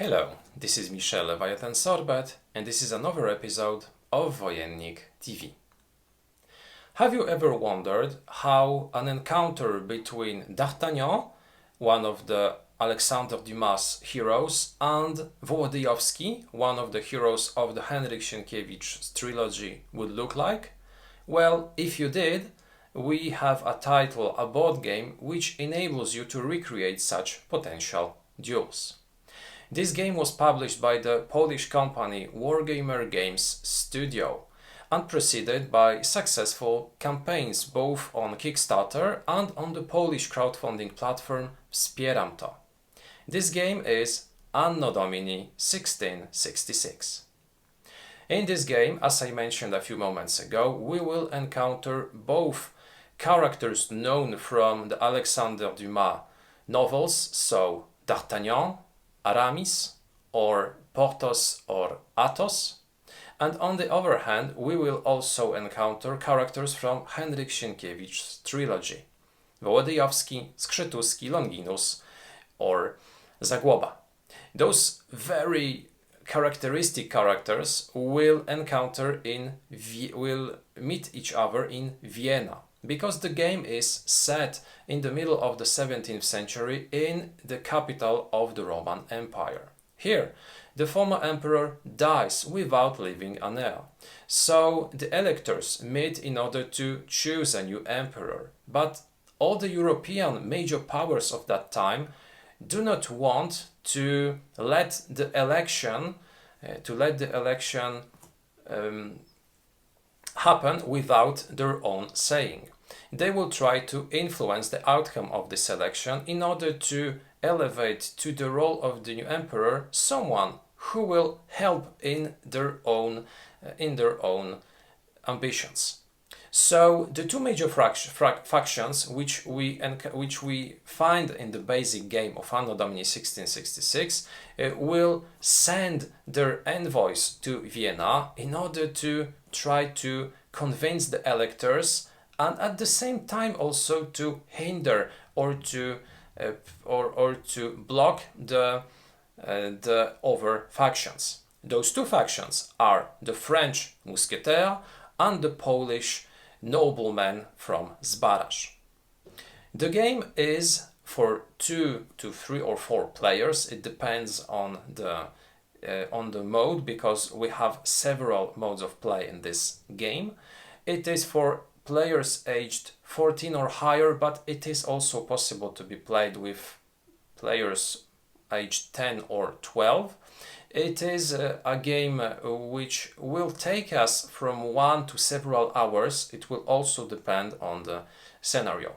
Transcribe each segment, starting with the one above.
Hello, this is Michel Leviathan Sorbet, and this is another episode of Wojennik TV. Have you ever wondered how an encounter between D'Artagnan, one of the Alexandre Dumas heroes, and Wołodyjowski, one of the heroes of the Henryk Sienkiewicz trilogy, would look like? Well, if you did, we have a title, a board game, which enables you to recreate such potential duels. This game was published by the Polish company Wargamer Games Studio and preceded by successful campaigns both on Kickstarter and on the Polish crowdfunding platform wspieram.to. This game is Anno Domini 1666. In this game, as I mentioned a few moments ago, we will encounter both characters known from the Alexandre Dumas novels, so D'Artagnan, Aramis, or Porthos or Athos, and on the other hand we will also encounter characters from Henryk Sienkiewicz's trilogy, Wołodyjowski, Skrzytuski, Longinus, or Zagłoba. Those very characteristic characters will meet each other in Vienna, because the game is set in the middle of the 17th century in the capital of the Roman Empire. Here, the former emperor dies without leaving an heir. So the electors meet in order to choose a new emperor. But all the European major powers of that time do not want to let the election happen without their own saying. They will try to influence the outcome of this election in order to elevate to the role of the new emperor someone who will help in their own ambitions. So the two major factions which we find in the basic game of Anno Domini 1666 will send their envoys to Vienna in order to try to convince the electors, and at the same time also to hinder or to block the other factions. Those two factions are the French musketeers and the Polish noblemen from Zbaraj. The game is for 2 to 3 or 4 players. It depends on the mode, because we have several modes of play in this game. It is for players aged 14 or higher, but it is also possible to be played with players aged 10 or 12. It is a game which will take us from 1 to several hours. It will also depend on the scenario.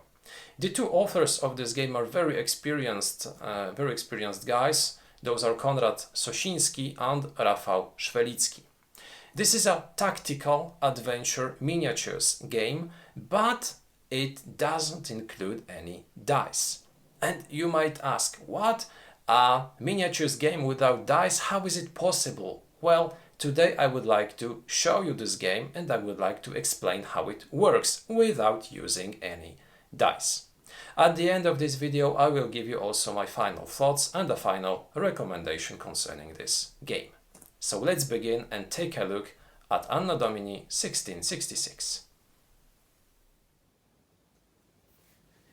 The two authors of this game are very experienced guys. Those are Konrad Sosiński and Rafał Szwelicki. This is a tactical adventure miniatures game, but it doesn't include any dice. And you might ask, what? A miniatures game without dice? How is it possible? Well, today I would like to show you this game, and I would like to explain how it works without using any dice. At the end of this video, I will give you also my final thoughts and a final recommendation concerning this game. So let's begin and take a look at Anno Domini 1666.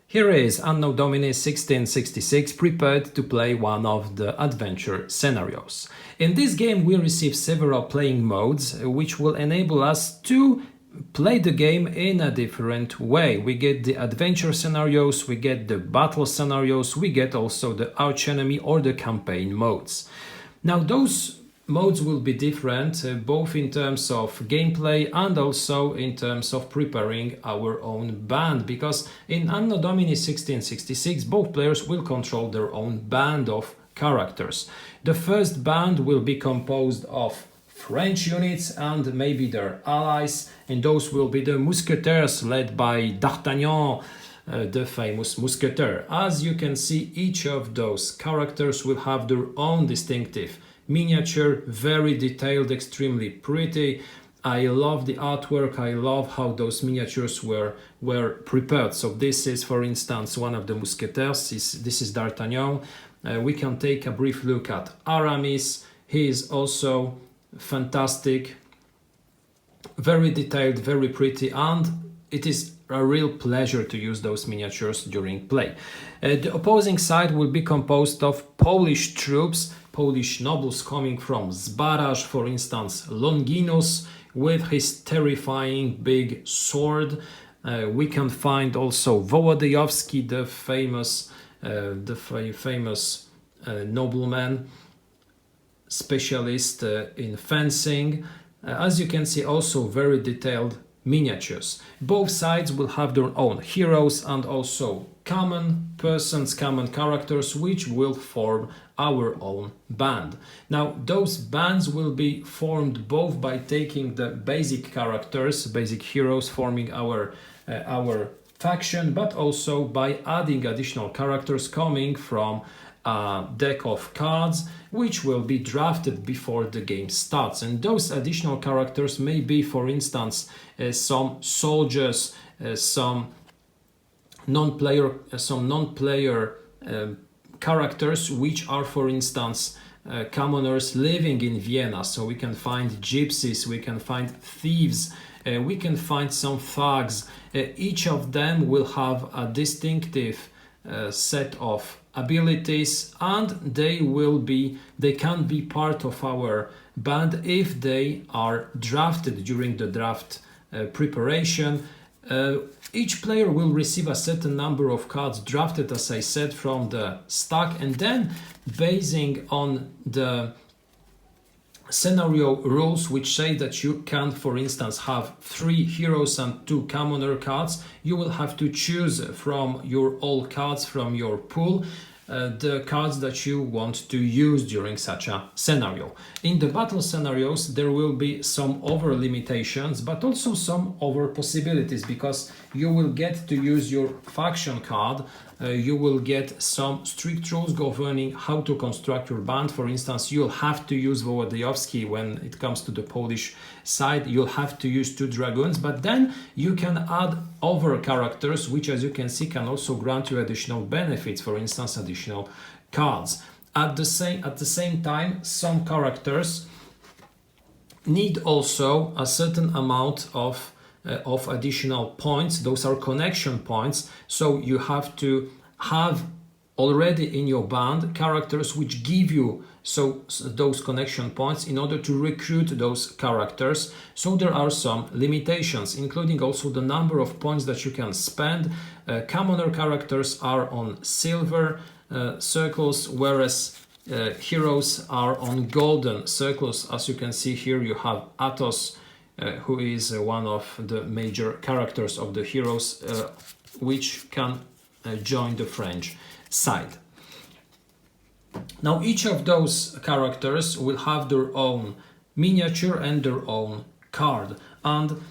Here is Anno Domini 1666, prepared to play one of the adventure scenarios. In this game we receive several playing modes which will enable us to play the game in a different way. We get the adventure scenarios, we get the battle scenarios, we get also the archenemy or the campaign modes. Now those modes will be different both in terms of gameplay and also in terms of preparing our own band, because in Anno Domini 1666 both players will control their own band of characters. The first band will be composed of French units and maybe their allies, and those will be the musketeers led by D'Artagnan, the famous musketeer. As you can see, each of those characters will have their own distinctive miniature, very detailed, extremely pretty. I love the artwork, I love how those miniatures were prepared. So this is, for instance, one of the musketeers. This is D'Artagnan. we can take a brief look at Aramis. He is also fantastic, very detailed, very pretty, and it is a real pleasure to use those miniatures during play. The opposing side will be composed of Polish troops, Polish nobles coming from Zbaraj, for instance, Longinus with his terrifying big sword. We can find also Wołodyjowski, the famous nobleman, specialist in fencing. As you can see, also very detailed miniatures. Both sides will have their own heroes and also common persons, common characters, which will form our own band. Now, those bands will be formed both by taking the basic characters, basic heroes forming our faction, but also by adding additional characters coming from a deck of cards which will be drafted before the game starts. And those additional characters may be, for instance, some soldiers, some non-player characters which are, for instance, commoners living in Vienna. So we can find gypsies, we can find thieves, we can find some thugs. Each of them will have a distinctive set of abilities, and they can be part of our band if they are drafted during the draft preparation. Each player will receive a certain number of cards drafted, as I said, from the stack, and then basing on the scenario rules which say that you can, for instance, have 3 heroes and 2 commoner cards, you will have to choose from your all cards from your pool the cards that you want to use during such a scenario. In the battle scenarios, there will be some over limitations, but also some over possibilities, because you will get to use your faction card. You will get some strict rules governing how to construct your band. For instance, you'll have to use Wołodyjowski when it comes to the Polish side. You'll have to use 2 dragoons, but then you can add other characters, which, as you can see, can also grant you additional benefits. For instance, additional cards. At the same time, some characters need also a certain amount of additional points. Those are connection points, so you have to have already in your band characters which give you those connection points in order to recruit those characters. So there are some limitations, including also the number of points that you can spend. Commoner characters are on silver circles, whereas heroes are on golden circles. As you can see here, you have Athos, who is one of the major characters of the heroes, which can join the French side. Now, each of those characters will have their own miniature and their own card, and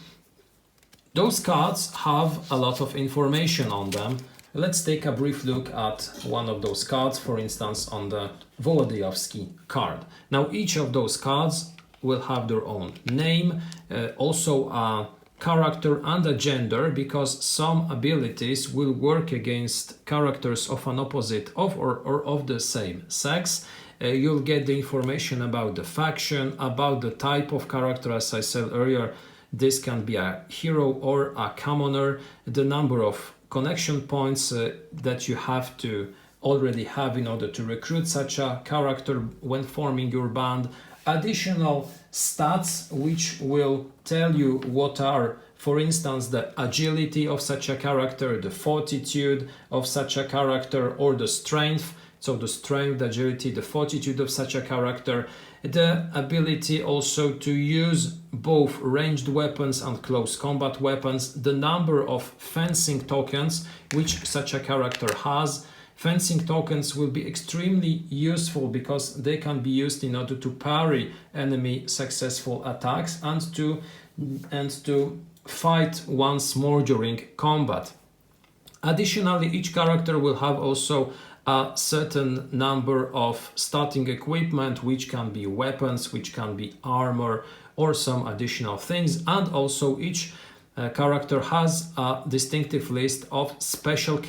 those cards have a lot of information on them. Let's take a brief look at one of those cards, for instance, on the Wołodyjowski card. Now, each of those cards will have their own name, also a character and a gender, because some abilities will work against characters of an opposite or of the same sex. You'll get the information about the faction, about the type of character. As I said earlier, this can be a hero or a commoner, the number of connection points that you have to already have in order to recruit such a character when forming your band, additional stats which will tell you what are, for instance, the agility of such a character, the fortitude of such a character, or the strength. So the strength, the agility, the fortitude of such a character, the ability also to use both ranged weapons and close combat weapons, the number of fencing tokens which such a character has. Fencing tokens will be extremely useful because they can be used in order to parry enemy successful attacks and to fight once more during combat. Additionally, each character will have also a certain number of starting equipment, which can be weapons, which can be armor, or some additional things, and also each character has a distinctive list of special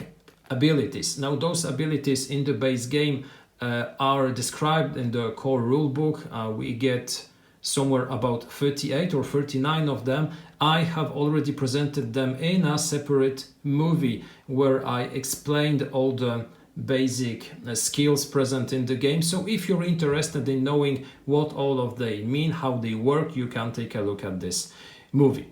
abilities. Now, those abilities in the base game are described in the core rulebook. We get somewhere about 38 or 39 of them. I have already presented them in a separate movie where I explained all the basic skills present in the game. So if you're interested in knowing what all of they mean, how they work, you can take a look at this movie.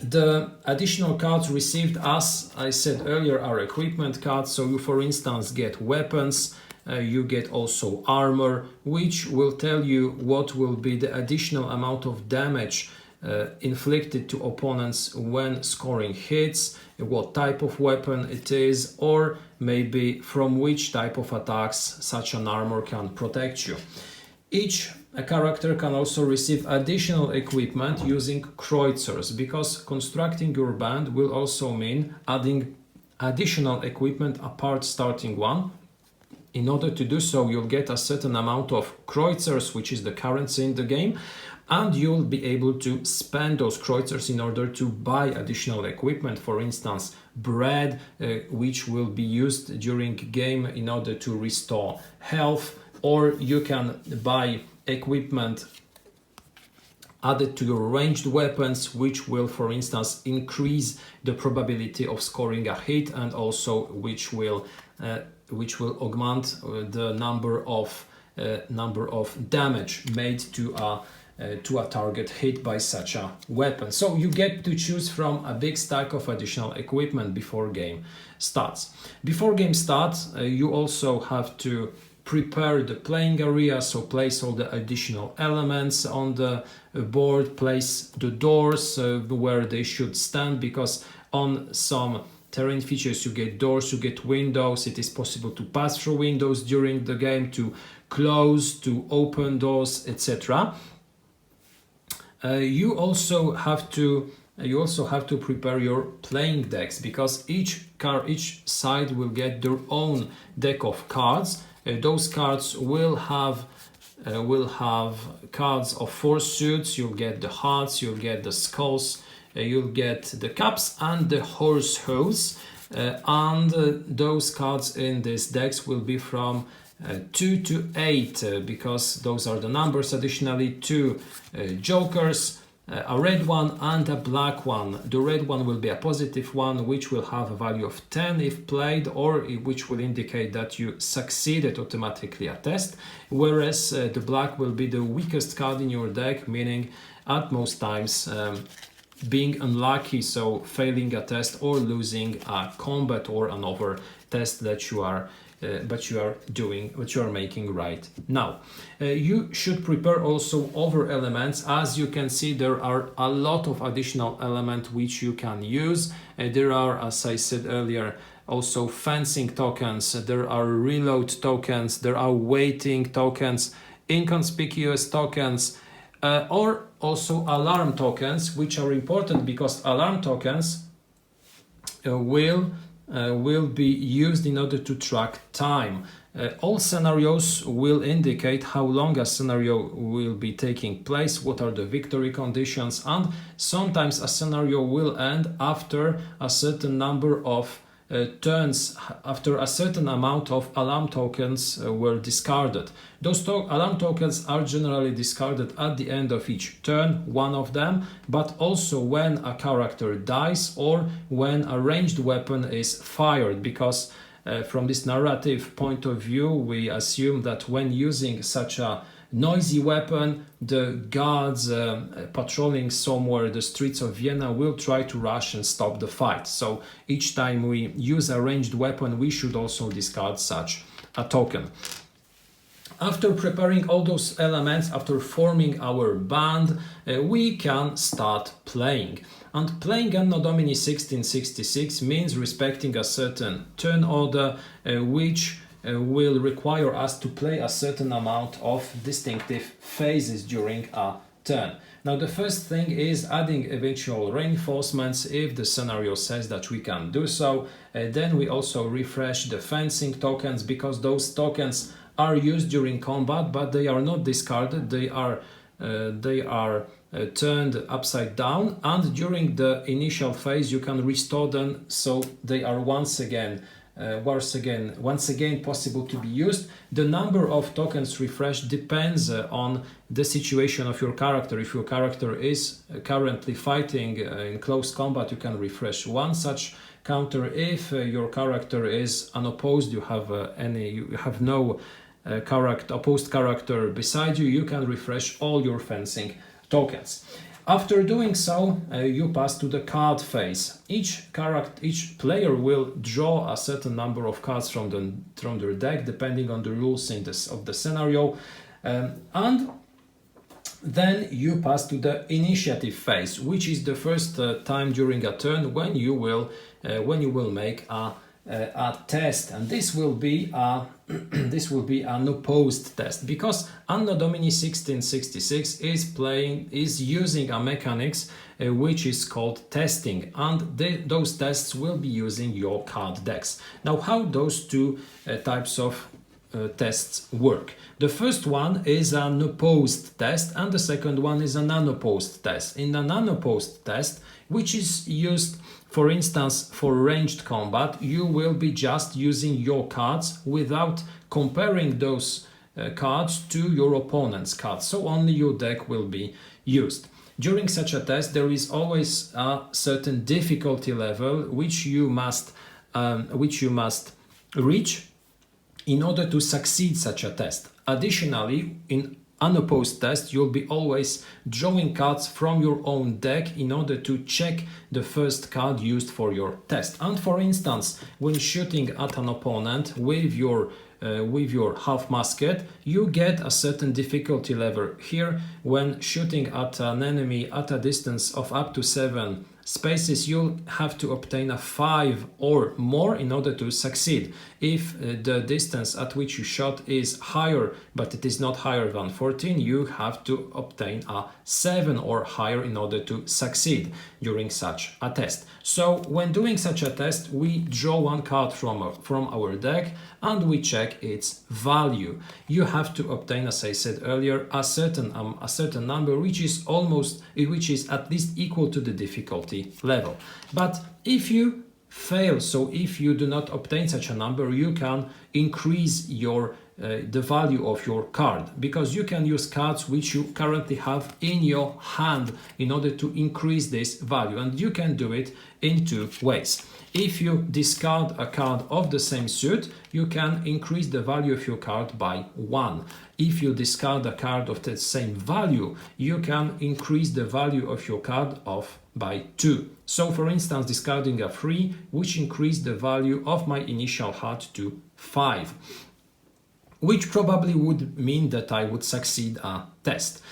The additional cards received, as I said earlier, are equipment cards. So you, for instance, get weapons, you get also armor, which will tell you what will be the additional amount of damage inflicted to opponents when scoring hits, what type of weapon it is, or maybe from which type of attacks such an armor can protect you. Each character can also receive additional equipment using kreuzers, because constructing your band will also mean adding additional equipment apart starting one. In order to do so, you'll get a certain amount of kreuzers, which is the currency in the game, and you'll be able to spend those kreuzers in order to buy additional equipment. For instance, bread, which will be used during game in order to restore health, or you can buy equipment added to your ranged weapons, which will, for instance, increase the probability of scoring a hit, and also which will augment the number of damage made to a target hit by such a weapon. So you get to choose from a big stack of additional equipment before game starts. Before game starts, you also have to prepare the playing area, so place all the additional elements on the board, place the doors where they should stand, because on some terrain features you get doors, you get windows. It is possible to pass through windows during the game, to close, to open doors, etc. You also have to prepare your playing decks, because each side will get their own deck of cards. Those cards will have cards of 4 suits. You'll get the hearts, you'll get the skulls, you'll get the cups and the horse hose, and those cards in these decks will be from 2 to 8, because those are the numbers. Additionally, 2 jokers, a red one and a black one. The red one will be a positive one, which will have a value of 10 if played, or which will indicate that you succeeded automatically a test, whereas the black will be the weakest card in your deck, meaning at most times being unlucky, so failing a test or losing a combat or another test that you are making right now. You should prepare also other elements. As you can see, there are a lot of additional elements which you can use. There are, as I said earlier, also fencing tokens, there are reload tokens, there are waiting tokens, inconspicuous tokens, or also alarm tokens, which are important because alarm tokens will be used in order to track time. All scenarios will indicate how long a scenario will be taking place, what are the victory conditions, and sometimes a scenario will end after a certain number of turns, after a certain amount of alarm tokens were discarded. Those alarm tokens are generally discarded at the end of each turn, one of them, but also when a character dies or when a ranged weapon is fired, because from this narrative point of view, we assume that when using such a noisy weapon, the guards patrolling somewhere the streets of Vienna will try to rush and stop the fight. So each time we use a ranged weapon, we should also discard such a token. After preparing all those elements, after forming our band, we can start playing. And playing Anno Domini 1666 means respecting a certain turn order, which will require us to play a certain amount of distinctive phases during a turn. Now, the first thing is adding eventual reinforcements if the scenario says that we can do so. Then we also refresh the fencing tokens, because those tokens are used during combat, but they are not discarded. They are turned upside down, and during the initial phase you can restore them, so they are once again once again possible to be used. The number of tokens refreshed depends on the situation of your character. If your character is currently fighting in close combat, you can refresh one such counter. If your character is unopposed, you have no opposed character beside you, you can refresh all your fencing tokens. After doing so, you pass to the card phase. Each player will draw a certain number of cards from their deck, depending on the rules of the scenario, and then you pass to the initiative phase, which is the first time during a turn when you will make a test, and this will be an opposed test, because Anno Domini 1666 is using a mechanics which is called testing, and those tests will be using your card decks. Now, how those two types of tests work? The first one is an opposed test, and the second one is an unopposed test. In an unopposed test, which is used, for instance, for ranged combat, you will be just using your cards without comparing those cards to your opponent's cards, so only your deck will be used. During such a test, there is always a certain difficulty level which you must reach in order to succeed such a test. Additionally, in unopposed test, you'll be always drawing cards from your own deck in order to check the first card used for your test. And for instance, when shooting at an opponent with your half musket, you get a certain difficulty level. Here, when shooting at an enemy at a distance of up to 7 spaces, you'll have to obtain a 5 or more in order to succeed. If the distance at which you shot is higher, but it is not higher than 14, you have to obtain a 7 or higher in order to succeed during such a test. So when doing such a test, we draw one card from our deck and we check its value. You have to obtain, as I said earlier, a certain number which is at least equal to the difficulty level. But if you fail, so if you do not obtain such a number, you can increase the value of your card, because you can use cards which you currently have in your hand in order to increase this value, and you can do it in two ways. If you discard a card of the same suit, you can increase the value of your card by 1. If you discard a card of the same value, you can increase the value of your card by 2. So for instance, discarding a 3, which increased the value of my initial heart to 5, which probably would mean that I would succeed a test.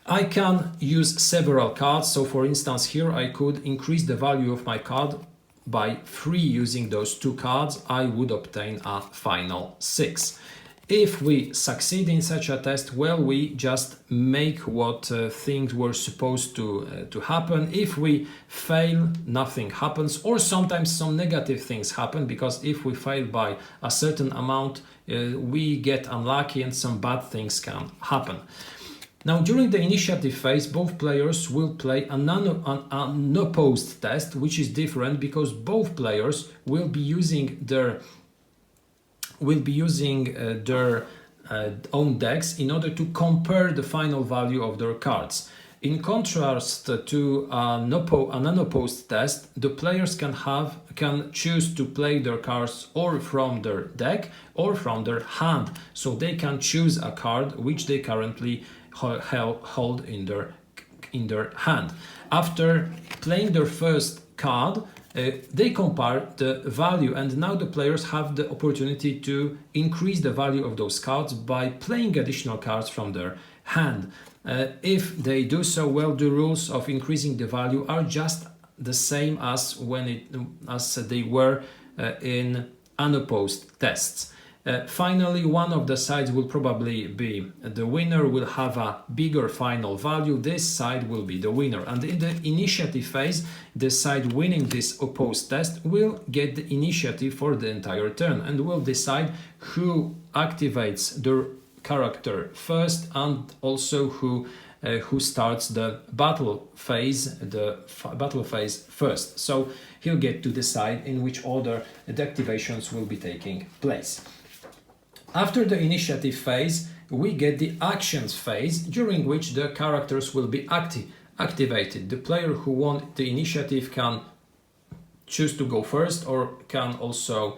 I can use several cards, so for instance here I could increase the value of my card by 3 using those 2 cards. I would obtain a final 6. If we succeed in such a test, well, we just make what things were supposed to happen. If we fail, nothing happens, or sometimes some negative things happen, because if we fail by a certain amount, we get unlucky and some bad things can happen. Now, during the initiative phase, both players will play an unopposed test, which is different because both players will be using their own decks in order to compare the final value of their cards. In contrast to an unopposed test, the players can choose to play their cards or from their deck or from their hand, so they can choose a card which they currently hold in their hand. After playing their first card, they compare the value, and now the players have the opportunity to increase the value of those cards by playing additional cards from their hand. If they do so, well, the rules of increasing the value are just the same as they were in unopposed tests. Finally, one of the sides will probably be the winner, will have a bigger final value. This side will be the winner. And in the initiative phase, the side winning this opposed test will get the initiative for the entire turn and will decide who activates their character first, and also who who starts the battle phase, first. So he'll get to decide in which order the activations will be taking place. After the initiative phase, we get the actions phase, during which the characters will be activated. The player who won the initiative can choose to go first, or can also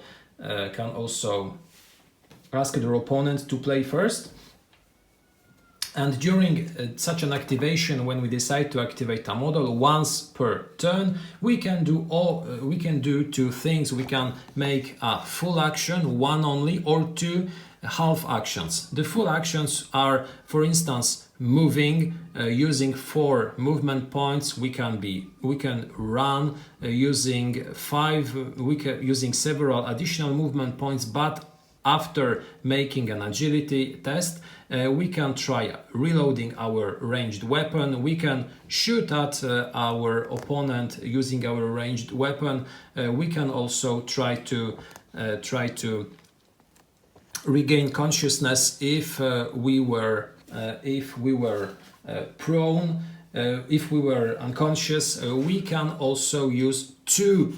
ask their opponent to play first. And during such an activation, when we decide to activate a model once per turn, we can do two things. We can make a full action, one only, or two half actions. The full actions are, for instance, moving using 4 movement points. We can run using using several additional movement points, but after making an agility test, we can try reloading our ranged weapon. We can shoot at our opponent using our ranged weapon. We can also try to regain consciousness if we were prone. If we were unconscious, we can also use two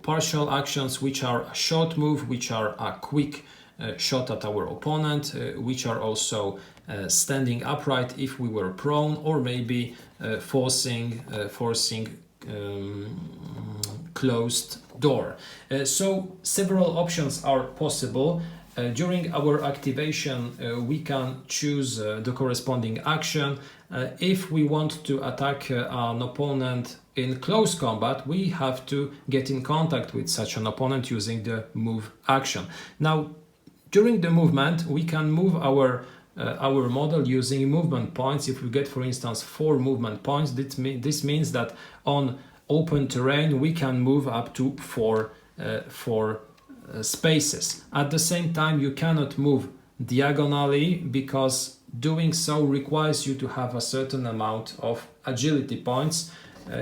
partial actions, which are a short move, which are a quick shot at our opponent, which are also standing upright if we were prone, or maybe forcing closed door. So several options are possible. During our activation, we can choose the corresponding action. If we want to attack an opponent in close combat, we have to get in contact with such an opponent using the move action. Now, during the movement, we can move our model using movement points. If we get, for instance, 4 movement points, this means that on open terrain we can move up to 4 spaces. At the same time, you cannot move diagonally, because doing so requires you to have a certain amount of agility points.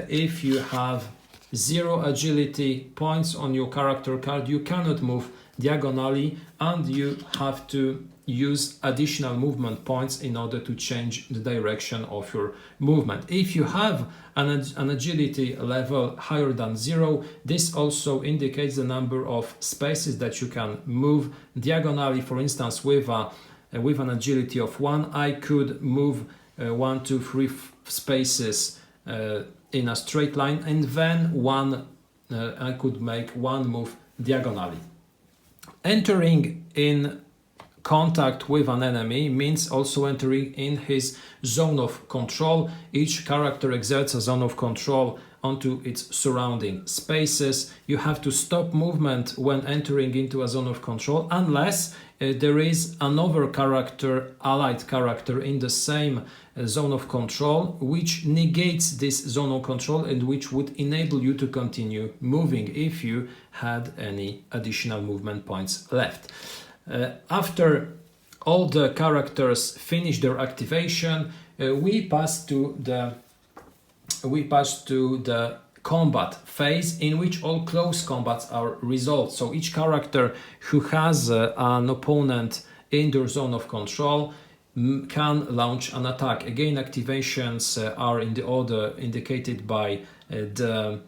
If you have 0 agility points on your character card, you cannot move diagonally, and you have to use additional movement points in order to change the direction of your movement. If you have an agility level higher than 0, this also indicates the number of spaces that you can move diagonally. For instance, with an agility of 1, I could move 1, 2, 3 spaces in a straight line, and then I could make 1 move diagonally. Entering in contact with an enemy means also entering in his zone of control. Each character exerts a zone of control onto its surrounding spaces. You have to stop movement when entering into a zone of control, unless there is another character, allied character, in the same zone of control, which negates this zone of control and which would enable you to continue moving if you had any additional movement points left. After all the characters finish their activation, we pass to the combat phase, in which all close combats are resolved. So each character who has an opponent in their zone of control can launch an attack. Again, activations are in the order indicated by the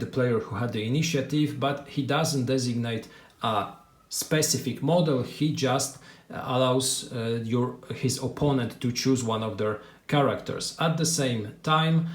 player who had the initiative, but he doesn't designate a specific model. He just allows his opponent to choose one of their characters. At the same time,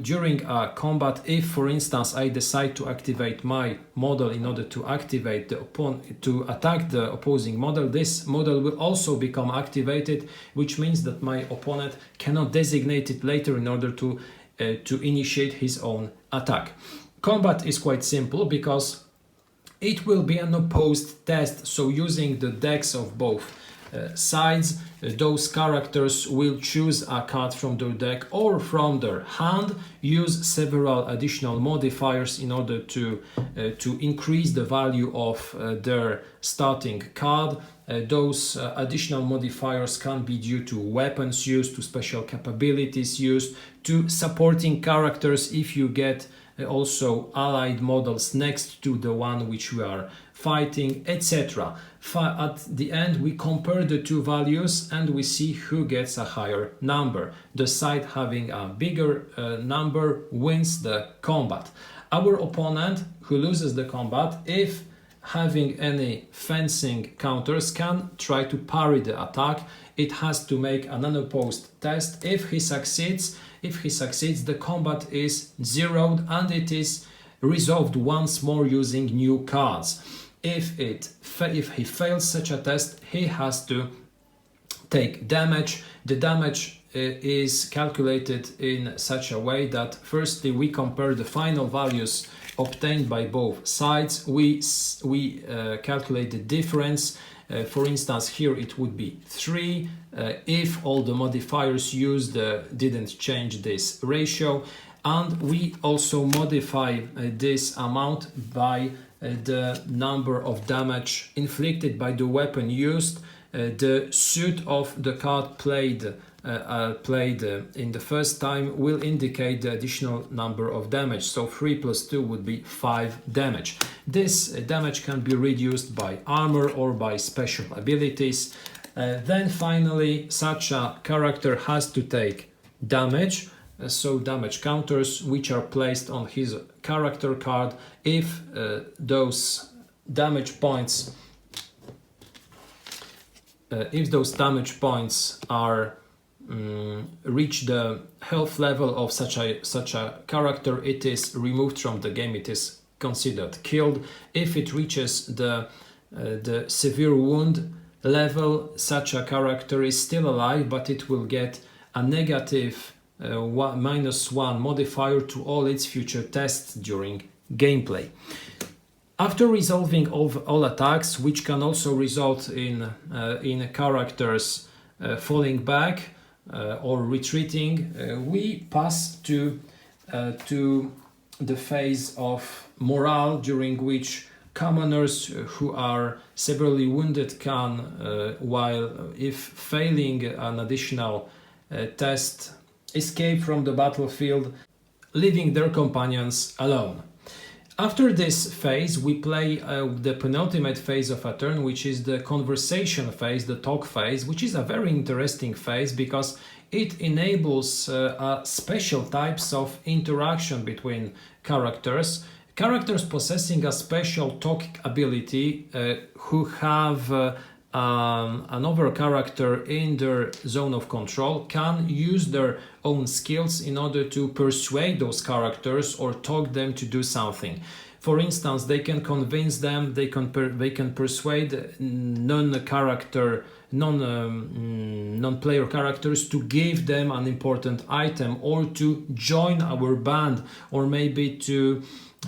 during a combat, if, for instance, I decide to activate my model in order to activate to attack the opposing model, this model will also become activated, which means that my opponent cannot designate it later in order to initiate his own attack. Combat is quite simple because it will be an opposed test. So using the decks of both sides, those characters will choose a card from their deck or from their hand, use several additional modifiers in order to increase the value of their starting card. Those additional modifiers can be due to weapons used, to special capabilities used, to supporting characters. If you get also allied models next to the one which we are fighting, etc. At the end we compare the two values and we see who gets a higher number. The side having a bigger number wins the combat. Our opponent who loses the combat, if having any fencing counters, can try to parry the attack. It has to make an unopposed test. If he succeeds, the combat is zeroed and it is resolved once more using new cards. If he fails such a test, he has to take damage. The damage is calculated in such a way that firstly we compare the final values obtained by both sides. We calculate the difference. For instance, here it would be 3 if all the modifiers used didn't change this ratio, and we also modify this amount by the number of damage inflicted by the weapon used, the suit of the card played in the first time will indicate the additional number of damage. So 3 plus 2 would be 5 damage. This damage can be reduced by armor or by special abilities. Then finally, such a character has to take damage. So damage counters which are placed on his character card. If those damage points are reach the health level of such a character, it is removed from the game. It is considered killed. If it reaches the severe wound level, such a character is still alive, but it will get a negative -1 modifier to all its future tests during gameplay. After resolving all attacks, which can also result in characters falling back or retreating, we pass to the phase of morale, during which commoners who are severely wounded can, while if failing an additional test, escape from the battlefield, leaving their companions alone. After this phase, we play the penultimate phase of a turn, which is the conversation phase, the talk phase, which is a very interesting phase because it enables special types of interaction between characters. Characters possessing a special talk ability who have another character in their zone of control can use their own skills in order to persuade those characters or talk them to do something. For instance, they can convince them, they can persuade non-player characters to give them an important item, or to join our band, or maybe to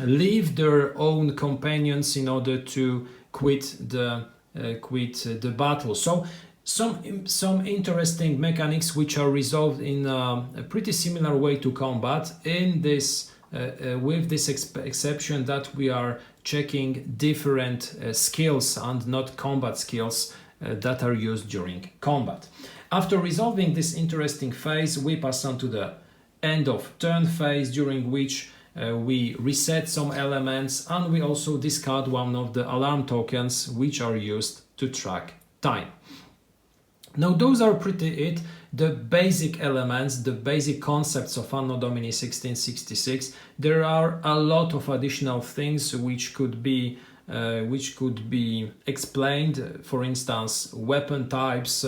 leave their own companions in order to quit the battle. So some interesting mechanics which are resolved in a pretty similar way to combat in this with this exception that we are checking different skills and not combat skills that are used during combat. After resolving this interesting phase, we pass on to the end of turn phase, during which we reset some elements and we also discard one of the alarm tokens which are used to track time. Now those are the basic elements, the basic concepts of Anno Domini 1666. There are a lot of additional things which could be explained. For instance, weapon types,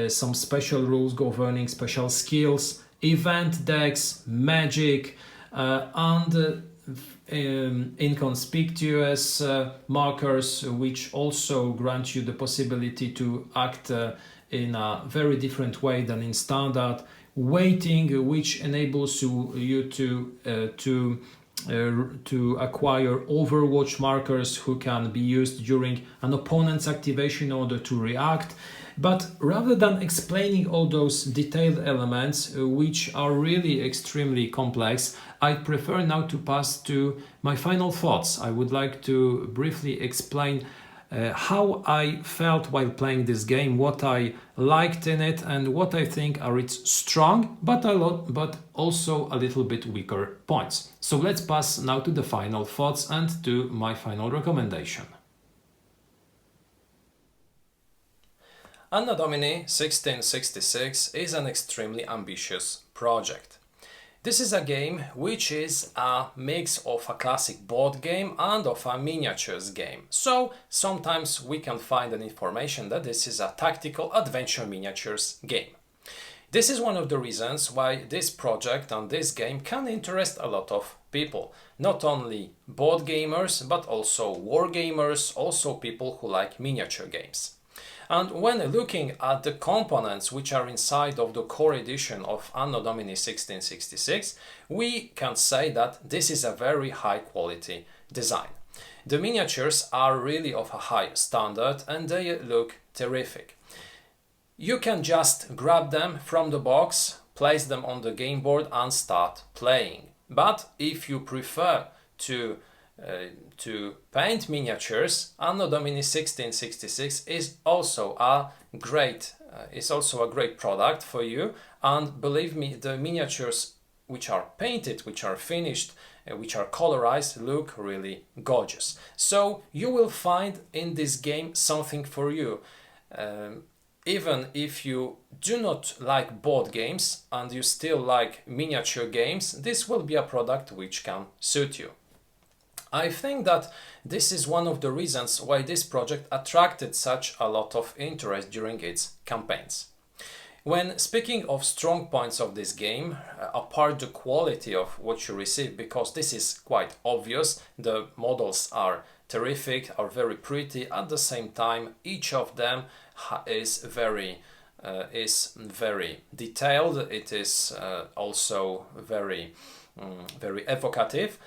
some special rules governing special skills, event decks, magic, and inconspicuous markers, which also grant you the possibility to act in a very different way than in standard. Waiting, which enables you to acquire overwatch markers who can be used during an opponent's activation in order to react. But rather than explaining all those detailed elements, which are really extremely complex, I prefer now to pass to my final thoughts. I would like to briefly explain how I felt while playing this game, what I liked in it, and what I think are its strong but also a little bit weaker points. So let's pass now to the final thoughts and to my final recommendation. Anno Domini 1666 is an extremely ambitious project. This is a game which is a mix of a classic board game and of a miniatures game. So sometimes we can find an information that this is a tactical adventure miniatures game. This is one of the reasons why this project and this game can interest a lot of people. Not only board gamers, but also war gamers, also people who like miniature games. And when looking at the components which are inside of the core edition of Anno Domini 1666, we can say that this is a very high quality design. The miniatures are really of a high standard and they look terrific. You can just grab them from the box, place them on the game board and start playing. But if you prefer to paint miniatures, Anno Domini 1666 is also a great product for you. And believe me, the miniatures which are painted, which are finished, which are colorized, look really gorgeous. So you will find in this game something for you. Even if you do not like board games and you still like miniature games, this will be a product which can suit you. I think that this is one of the reasons why this project attracted such a lot of interest during its campaigns. When speaking of strong points of this game, apart the quality of what you receive, because this is quite obvious, the models are terrific, are very pretty, at the same time each of them is very detailed, it is also very evocative.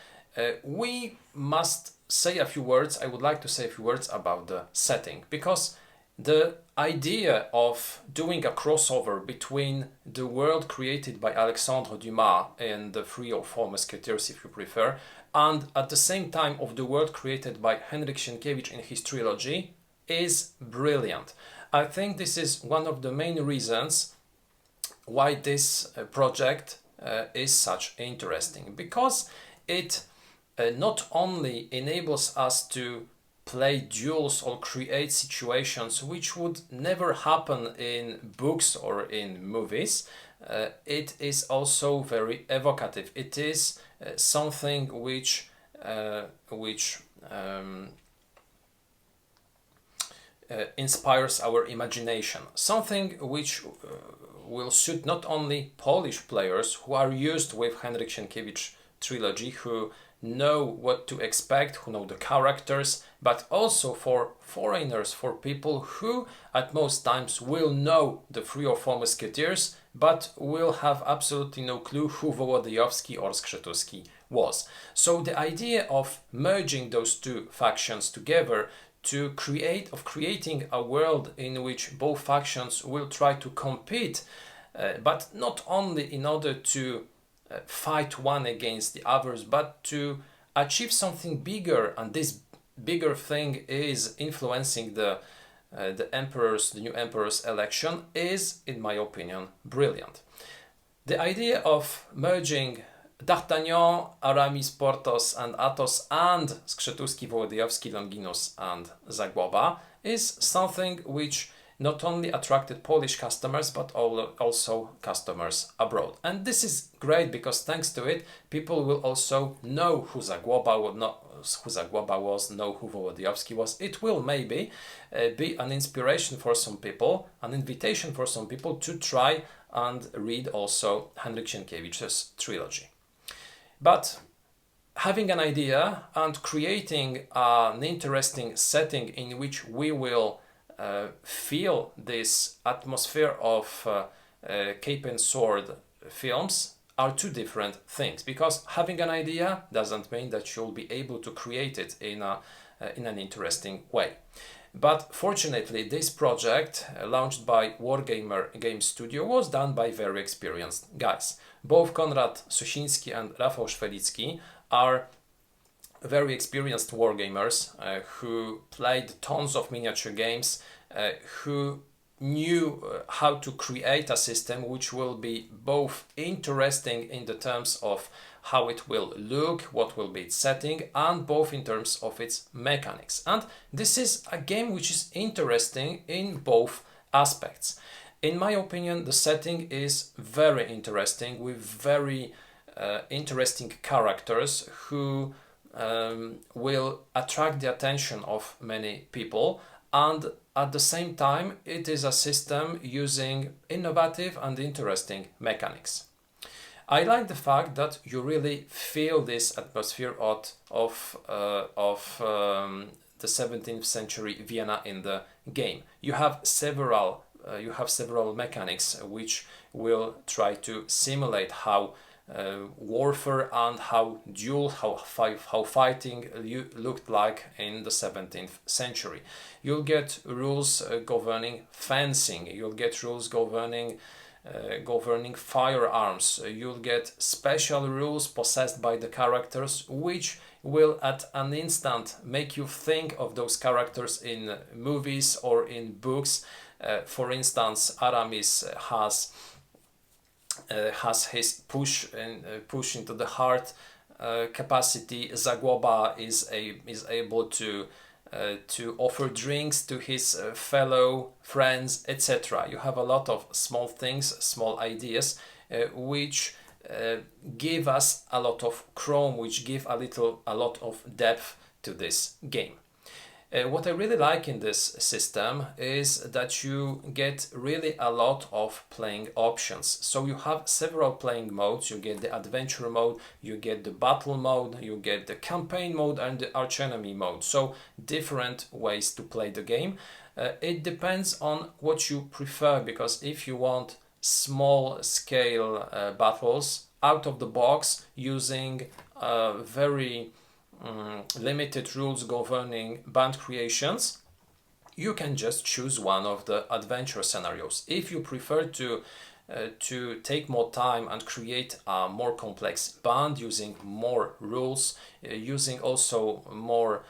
We must say a few words, I would like to say a few words about the setting, because the idea of doing a crossover between the world created by Alexandre Dumas in the 3 or 4 Musketeers, if you prefer, and at the same time of the world created by Henryk Sienkiewicz in his trilogy is brilliant. I think this is one of the main reasons why this project is such interesting, because it not only enables us to play duels or create situations which would never happen in books or in movies, it is also very evocative. It is something which inspires our imagination, something which will suit not only Polish players who are used with Henryk Sienkiewicz trilogy, who know what to expect, who know the characters, but also for foreigners, for people who at most times will know the 3 or 4 Musketeers, but will have absolutely no clue who Wołodyjowski or Skrzytuski was. So the idea of merging those two factions together to creating a world in which both factions will try to compete, but not only in order to fight one against the others, but to achieve something bigger, and this bigger thing is influencing the new emperor's election, is, in my opinion, brilliant. The idea of merging D'Artagnan, Aramis, Porthos and Athos and Skrzytuski, Wołodyjowski, Longinus and Zagłoba is something which not only attracted Polish customers, but also customers abroad. And this is great, because thanks to it, people will also know who Zagłoba was, know who Wołodyjowski was. It will maybe be an inspiration for some people, an invitation for some people to try and read also Henryk Sienkiewicz's trilogy. But having an idea and creating an interesting setting in which we will feel this atmosphere of cape and sword films are two different things, because having an idea doesn't mean that you'll be able to create it in an interesting way. But fortunately, this project, launched by Wargamer game studio, was done by very experienced guys. Both Konrad Sosiński and Rafał Szwelicki are very experienced wargamers who played tons of miniature games, who knew how to create a system which will be both interesting in the terms of how it will look, what will be its setting, and both in terms of its mechanics. And this is a game which is interesting in both aspects. In my opinion, the setting is very interesting, with very interesting characters who will attract the attention of many people, and at the same time it is a system using innovative and interesting mechanics. I like the fact that you really feel this atmosphere of the 17th century Vienna in the game. You have several mechanics which will try to simulate how warfare and how fighting looked like in the 17th century. You'll get rules governing fencing. You'll get rules governing firearms. You'll get special rules possessed by the characters, which will at an instant make you think of those characters in movies or in books. For instance, Aramis has his push into the heart capacity. Zagłoba is able to offer drinks to his fellow friends, etc. You have a lot of small things, small ideas, which give us a lot of chrome, which give a lot of depth to this game. What I really like in this system is that you get really a lot of playing options. So you have several playing modes. You get the adventure mode, you get the battle mode, you get the campaign mode and the archenemy mode. So different ways to play the game. It depends on what you prefer, because if you want small scale battles out of the box using very limited rules governing band creations, you can just choose one of the adventure scenarios. If you prefer to take more time and create a more complex band using more rules, using also more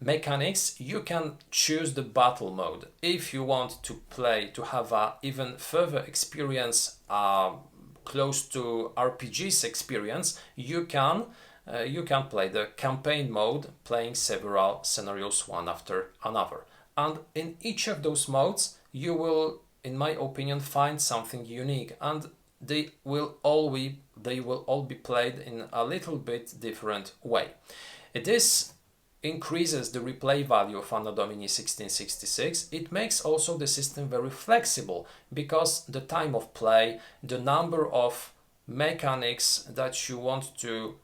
mechanics, you can choose the battle mode. If you want to have a even further experience, close to RPG's experience, you can play the campaign mode, playing several scenarios one after another. And in each of those modes, you will, in my opinion, find something unique, and they will all be played in a little bit different way. This increases the replay value of Anno Domini 1666. It makes also the system very flexible, because the time of play, the number of mechanics that you want to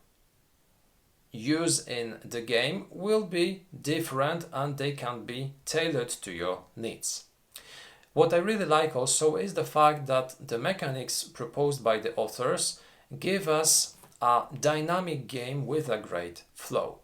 use in the game will be different, and they can be tailored to your needs. What I really like also is the fact that the mechanics proposed by the authors give us a dynamic game with a great flow.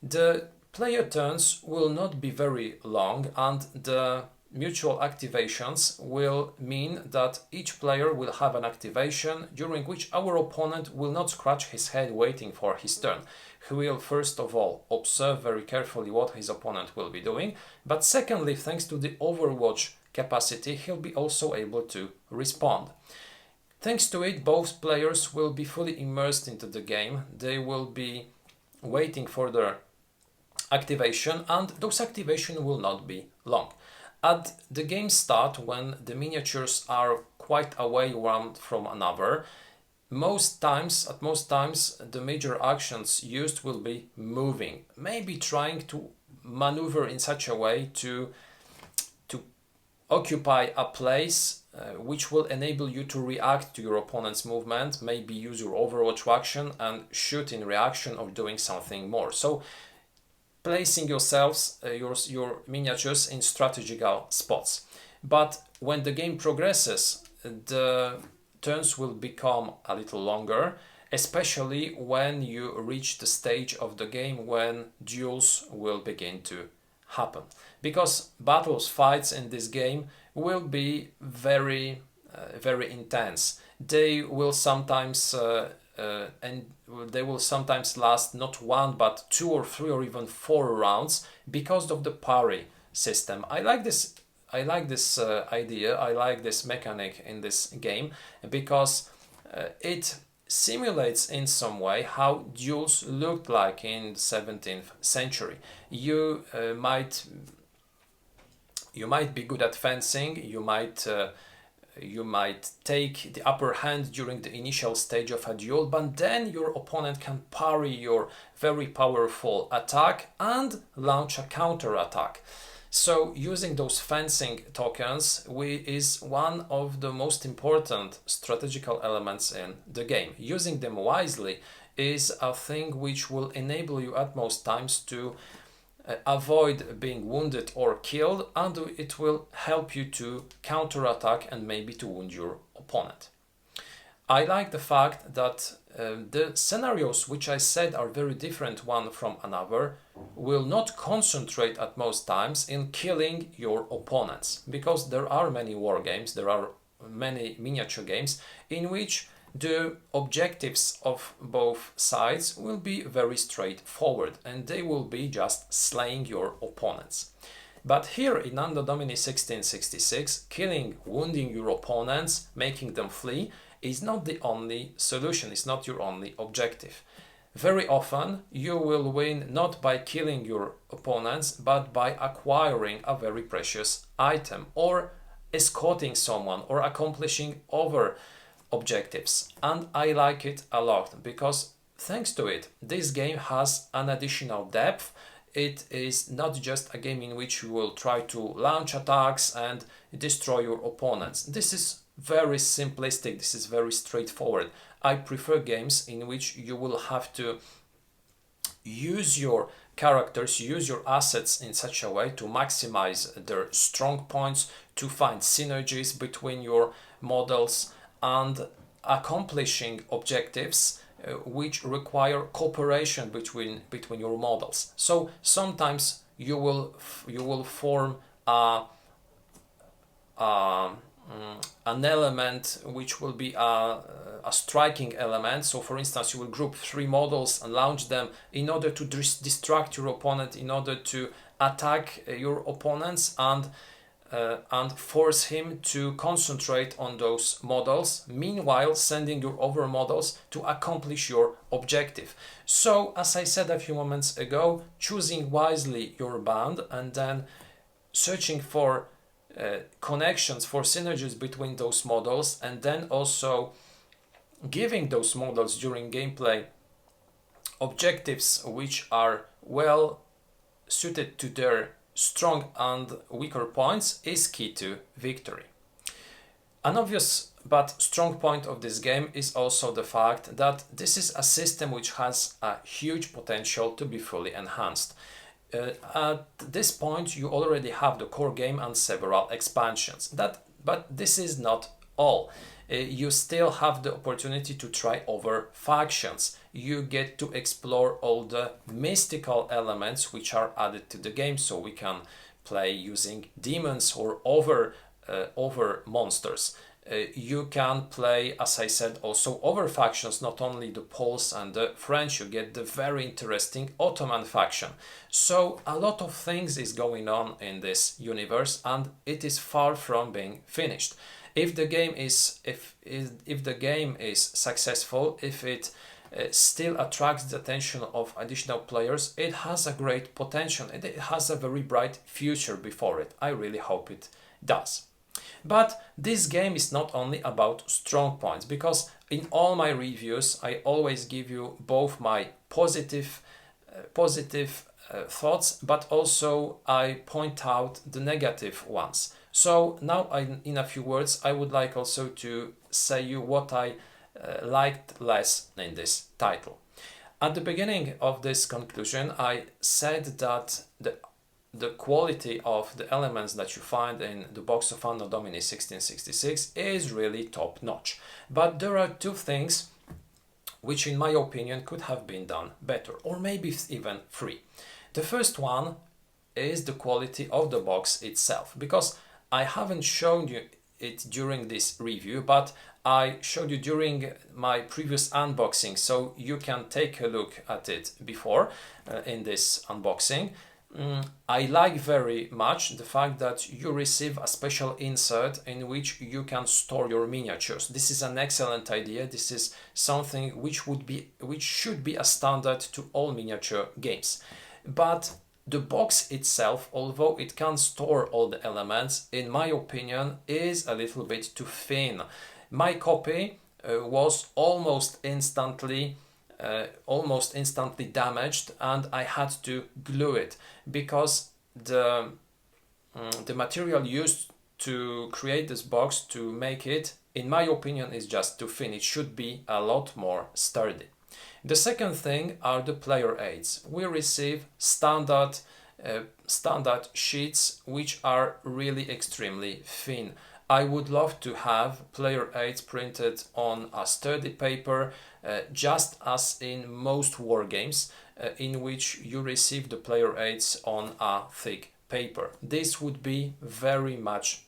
The player turns will not be very long, and the mutual activations will mean that each player will have an activation during which our opponent will not scratch his head waiting for his turn. He will first of all observe very carefully what his opponent will be doing, but secondly, thanks to the Overwatch capacity, he'll be also able to respond. Thanks to it, both players will be fully immersed into the game. They will be waiting for their activation, and those activations will not be long. At the game start, when the miniatures are quite away one from another, at most times the major actions used will be moving, maybe trying to maneuver in such a way to occupy a place which will enable you to react to your opponent's movement, maybe use your Overwatch action and shoot in reaction or doing something more. So placing yourselves, your miniatures in strategical spots. But when the game progresses, the turns will become a little longer, especially when you reach the stage of the game when duels will begin to happen. Because fights in this game will be very intense. They will sometimes and they will sometimes last not 1 but 2 or 3 or even 4 rounds because of the parry system. I like this idea, I like this mechanic in this game because it simulates in some way how duels looked like in the 17th century. You might be good at fencing, you might take the upper hand during the initial stage of a duel, but then your opponent can parry your very powerful attack and launch a counter attack. So using those fencing tokens is one of the most important strategical elements in the game. Using them wisely is a thing which will enable you at most times to avoid being wounded or killed, and it will help you to counterattack and maybe to wound your opponent. I like the fact that the scenarios which I said are very different one from another will not concentrate at most times in killing your opponents, because there are many war games, there are many miniature games in which the objectives of both sides will be very straightforward and they will be just slaying your opponents. But here in Anno Domini 1666, killing, wounding your opponents, making them flee is not the only solution, it's not your only objective. Very often you will win not by killing your opponents but by acquiring a very precious item or escorting someone or accomplishing other objectives. And I like it a lot because thanks to it, this game has an additional depth. It is not just a game in which you will try to launch attacks and destroy your opponents. This is very simplistic, this is very straightforward. I prefer games in which you will have to use your characters, use your assets in such a way to maximize their strong points, to find synergies between your models and accomplishing objectives which require cooperation between your models. So sometimes you will form an element which will be a striking element. So for instance, you will group 3 models and launch them in order to distract your opponent, in order to attack your opponents and force him to concentrate on those models, meanwhile sending your other models to accomplish your objective. So as I said a few moments ago, choosing wisely your band and then searching for connections, for synergies between those models, and then also giving those models during gameplay objectives which are well suited to their strong and weaker points is key to victory. An obvious but strong point of this game is also the fact that this is a system which has a huge potential to be fully enhanced. At this point you already have the core game and several expansions. But this is not all. You still have the opportunity to try other factions. You get to explore all the mystical elements which are added to the game, so we can play using demons or other monsters. You can play, as I said, also other factions, not only the Poles and the French. You get the very interesting Ottoman faction. So a lot of things is going on in this universe and it is far from being finished. If the game is successful, if it still attracts the attention of additional players, it has a great potential. It has a very bright future before it. I really hope it does. But this game is not only about strong points, because in all my reviews I always give you both my positive thoughts, but also I point out the negative ones. So now in a few words I would like also to say you what I liked less in this title. At the beginning of this conclusion I said that the quality of the elements that you find in the box of Anno Domini 1666 is really top notch. But there are 2 things which in my opinion could have been done better, or maybe even 3. The first one is the quality of the box itself, because I haven't shown you it during this review, but I showed you during my previous unboxing, so you can take a look at it before in this unboxing. I like very much the fact that you receive a special insert in which you can store your miniatures. This is an excellent idea. This is something which should be a standard to all miniature games. But the box itself, although it can store all the elements, in my opinion, is a little bit too thin. My copy was almost instantly damaged, and I had to glue it because the material used to create this box, to make it, in my opinion, is just too thin. It should be a lot more sturdy. The second thing are the player aids. We receive standard sheets which are really extremely thin. I would love to have player aids printed on a sturdy paper, just as in most war games, in which you receive the player aids on a thick paper. This would be very much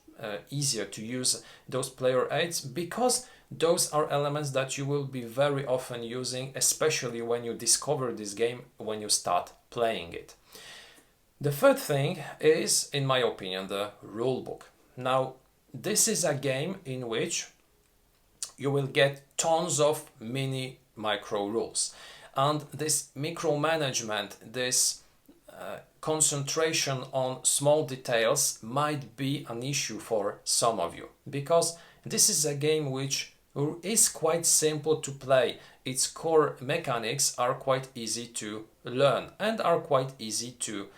easier to use those player aids, because those are elements that you will be very often using, especially when you discover this game, when you start playing it. The third thing is, in my opinion, the rulebook. Now, this is a game in which you will get tons of mini micro rules, and this micromanagement, this concentration on small details might be an issue for some of you, because this is a game which is quite simple to play. Its core mechanics are quite easy to learn and are quite easy to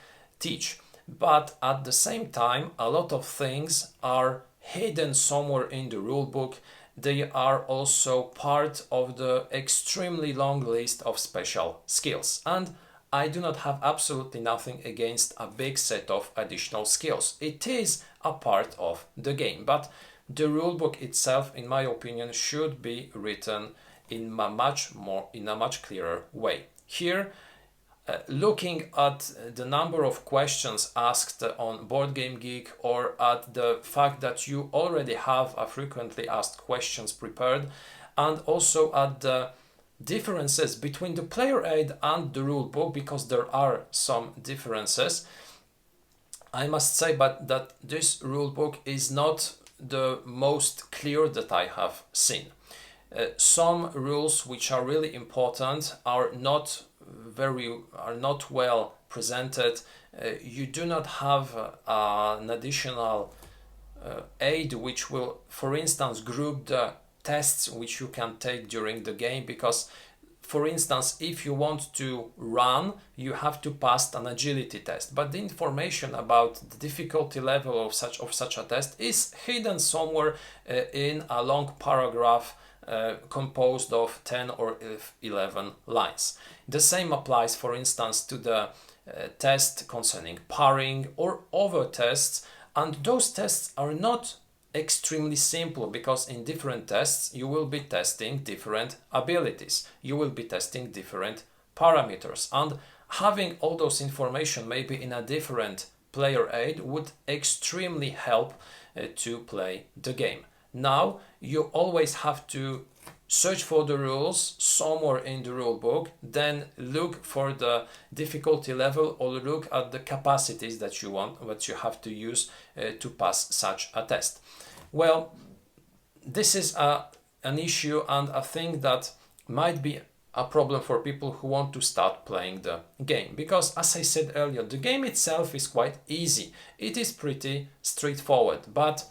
teach, but at the same time a lot of things are hidden somewhere in the rulebook. They are also part of the extremely long list of special skills, and I do not have absolutely nothing against a big set of additional skills. It is a part of the game, but the rulebook itself, in my opinion, should be written in a much clearer way. Here, looking at the number of questions asked on Board Game Geek, or at the fact that you already have a frequently asked questions prepared, and also at the differences between the player aid and the rulebook, because there are some differences, I must say that this rulebook is not the most clear that I have seen. Some rules which are really important are not well presented. You do not have an additional aid which will, for instance, group the tests which you can take during the game, because, for instance, if you want to run, you have to pass an agility test, but the information about the difficulty level of such a test is hidden somewhere in a long paragraph composed of 10 or 11 lines. The same applies, for instance, to the test concerning parrying or other tests, and those tests are not extremely simple, because in different tests you will be testing different abilities, you will be testing different parameters, and having all those information maybe in a different player aid would extremely help to play the game. Now you always have to search for the rules somewhere in the rule book, then look for the difficulty level, or look at the capacities that you have to use to pass such a test. Well, this is an issue and a thing that might be a problem for people who want to start playing the game, because, as I said earlier, the game itself is quite easy. It is pretty straightforward, but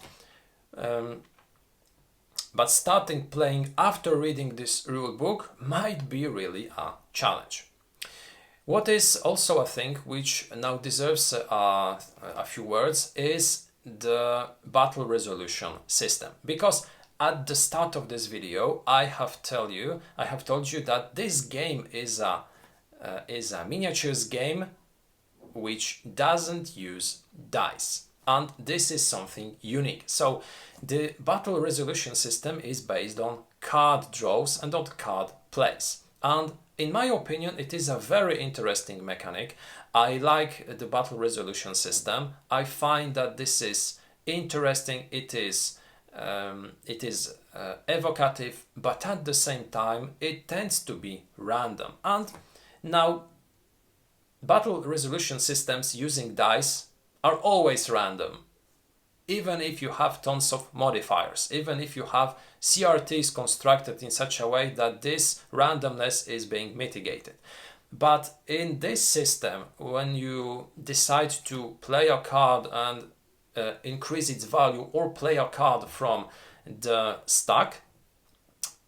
starting playing after reading this rule book might be really a challenge. What is also a thing which now deserves a few words is the battle resolution system, because at the start of this video I have told you that this game is a miniatures game which doesn't use dice, and this is something unique. So the battle resolution system is based on card draws and not card plays, and in my opinion it is a very interesting mechanic. I like the battle resolution system. I find that this is interesting. It is it is evocative, but at the same time it tends to be random. And now battle resolution systems using dice are always random, even if you have tons of modifiers, even if you have CRTs constructed in such a way that this randomness is being mitigated. But in this system, when you decide to play a card and increase its value, or play a card from the stack,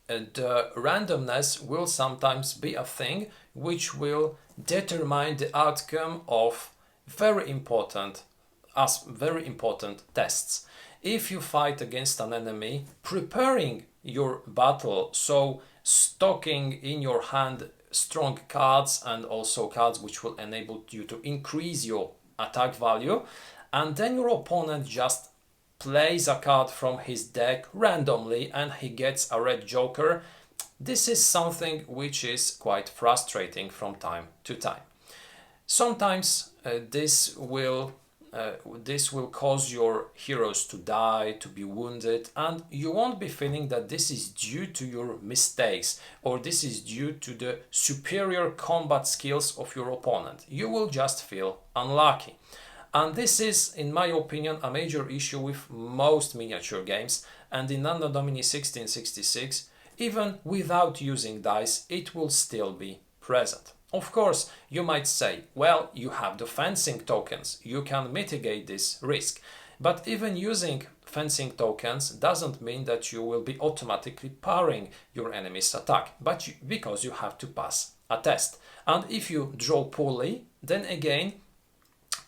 the randomness will sometimes be a thing which will determine the outcome of very important tests. If you fight against an enemy, preparing your battle, so stocking in your hand strong cards and also cards which will enable you to increase your attack value, and then your opponent just plays a card from his deck randomly and he gets a red joker. This is something which is quite frustrating from time to time. Sometimes this will cause your heroes to die, to be wounded, and you won't be feeling that this is due to your mistakes or this is due to the superior combat skills of your opponent. You will just feel unlucky. And this is, in my opinion, a major issue with most miniature games, and in Anno Domini 1666, even without using dice, it will still be present. Of course, you might say, well, you have the fencing tokens, you can mitigate this risk. But even using fencing tokens doesn't mean that you will be automatically parrying your enemy's attack, because you have to pass a test. And if you draw poorly, then again,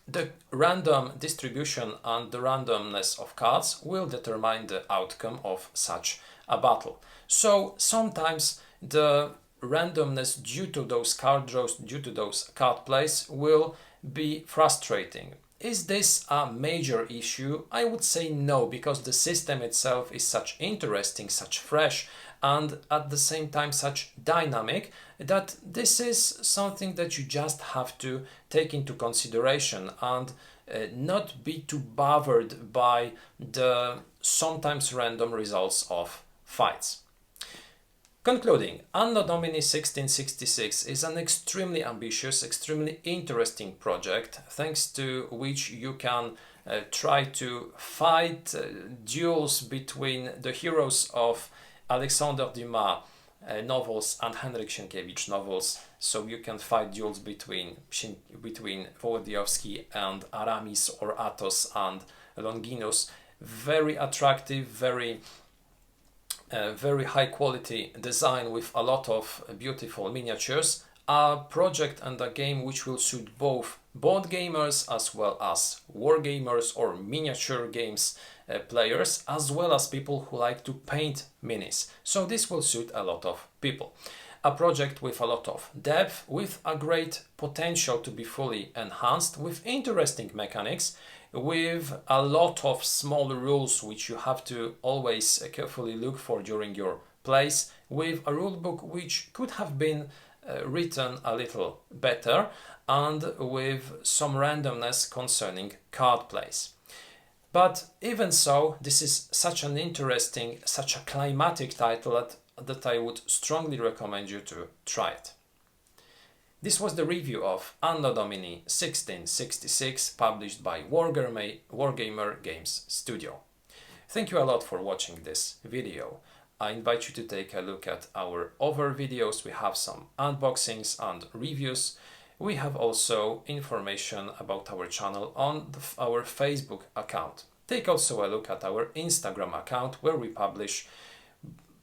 the random distribution and the randomness of cards will determine the outcome of such a battle. So sometimes the randomness due to those card draws, due to those card plays, will be frustrating. Is this a major issue? I would say no, because the system itself is such interesting, such fresh, and at the same time such dynamic, that this is something that you just have to take into consideration and not be too bothered by the sometimes random results of fights. Concluding, Anno Domini 1666 is an extremely ambitious, extremely interesting project, thanks to which you can try to fight duels between the heroes of Alexandre Dumas novels and Henryk Sienkiewicz novels. So you can fight duels between Wołodyjowski and Aramis, or Athos and Longinus. Very attractive, very high quality design with a lot of beautiful miniatures. A project and a game which will suit both board gamers as well as wargamers or miniature games players, as well as people who like to paint minis. So this will suit a lot of people. A project with a lot of depth, with a great potential to be fully enhanced, with interesting mechanics, with a lot of small rules which you have to always carefully look for during your plays, with a rulebook which could have been written a little better, and with some randomness concerning card plays. But even so, this is such an interesting, such a climatic title that I would strongly recommend you to try it. This was the review of Anno Domini 1666, published by Wargamer Games Studio. Thank you a lot for watching this video. I invite you to take a look at our other videos. We have some unboxings and reviews. We have also information about our channel on our Facebook account. Take also a look at our Instagram account, where we publish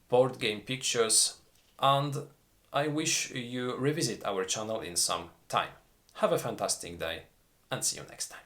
board game pictures, and I wish you revisit our channel in some time. Have a fantastic day and see you next time.